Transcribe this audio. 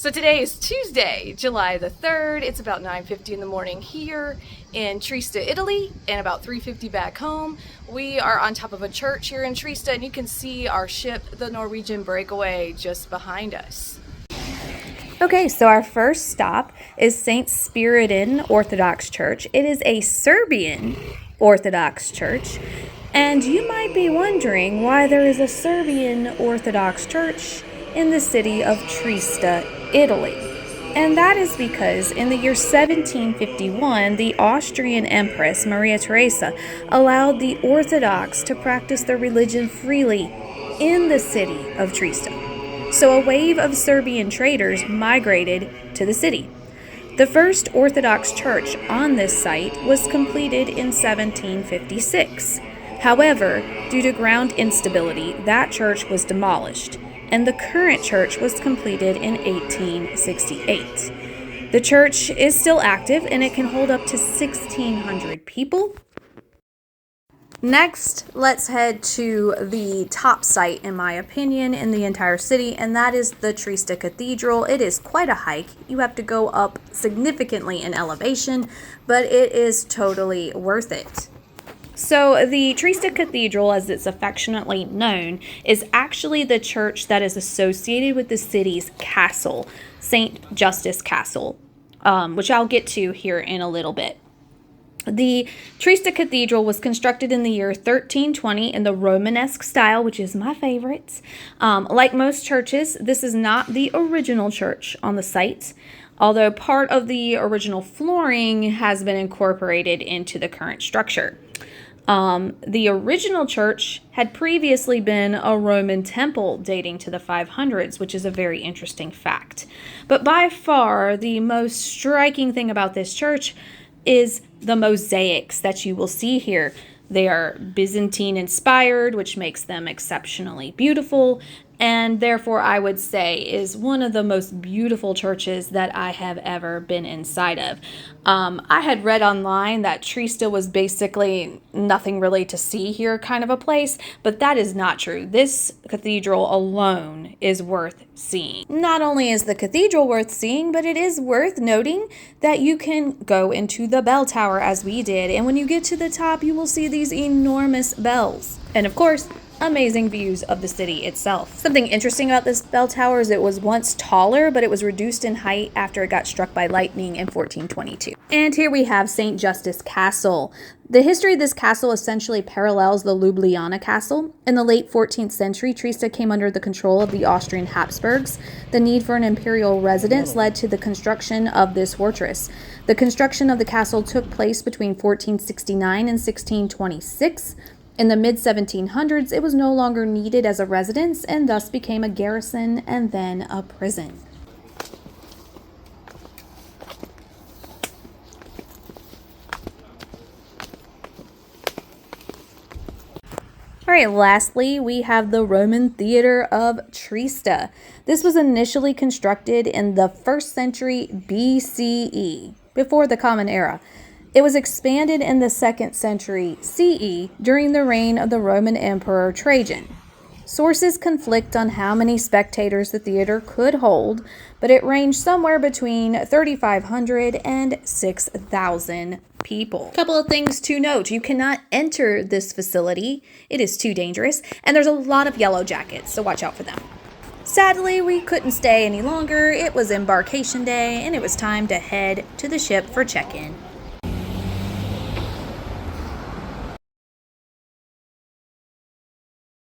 So today is Tuesday, July the 3rd. It's about 9:50 in the morning here in Trieste, Italy, and about 3:50 back home. We are on top of a church here in Trieste, and you can see our ship, the Norwegian Breakaway, just behind us. Okay, so our first stop is St. Spiridon Orthodox Church. It is a Serbian Orthodox church, and you might be wondering why there is a Serbian Orthodox church in the city of Trieste, Italy. And that is because in the year 1751, the Austrian Empress Maria Theresa allowed the Orthodox to practice their religion freely in the city of Trieste. So a wave of Serbian traders migrated to the city. The first Orthodox church on this site was completed in 1756. However, due to ground instability, that church was demolished, and the current church was completed in 1868. The church is still active, and it can hold up to 1,600 people. Next, let's head to the top site, in my opinion, in the entire city, and that is the Trieste Cathedral. It is quite a hike. You have to go up significantly in elevation, but it is totally worth it. So the Trieste Cathedral, as it's affectionately known, is actually the church that is associated with the city's castle, St. Justus Castle, which I'll get to here in a little bit. The Trieste Cathedral was constructed in the year 1320 in the Romanesque style, which is my favorite. Like most churches, this is not the original church on the site, although part of the original flooring has been incorporated into the current structure. The original church had previously been a Roman temple dating to the 500s, which is a very interesting fact. But by far, the most striking thing about this church is the mosaics that you will see here. They are Byzantine inspired, which makes them exceptionally beautiful, and therefore I would say is one of the most beautiful churches that I have ever been inside of. I had read online that Trieste was basically nothing really to see here kind of a place, but that is not true. This cathedral alone is worth seeing. Not only is the cathedral worth seeing, but it is worth noting that you can go into the bell tower as we did, and when you get to the top, you will see these enormous bells. And of course, amazing views of the city itself. Something interesting about this bell tower is it was once taller, but it was reduced in height after it got struck by lightning in 1422. And here we have St. Justus Castle. The history of this castle essentially parallels the Ljubljana Castle. In the late 14th century, Trieste came under the control of the Austrian Habsburgs. The need for an imperial residence led to the construction of this fortress. The construction of the castle took place between 1469 and 1626. In the mid-1700s, it was no longer needed as a residence and thus became a garrison and then a prison. All right, lastly, we have the Roman Theater of Trieste. This was initially constructed in the 1st century BCE, before the Common Era. It was expanded in the 2nd century CE during the reign of the Roman Emperor Trajan. Sources conflict on how many spectators the theater could hold, but it ranged somewhere between 3,500 and 6,000 people. Couple of things to note. You cannot enter this facility. It is too dangerous, and there's a lot of yellow jackets, so watch out for them. Sadly, we couldn't stay any longer. It was embarkation day, and it was time to head to the ship for check-in.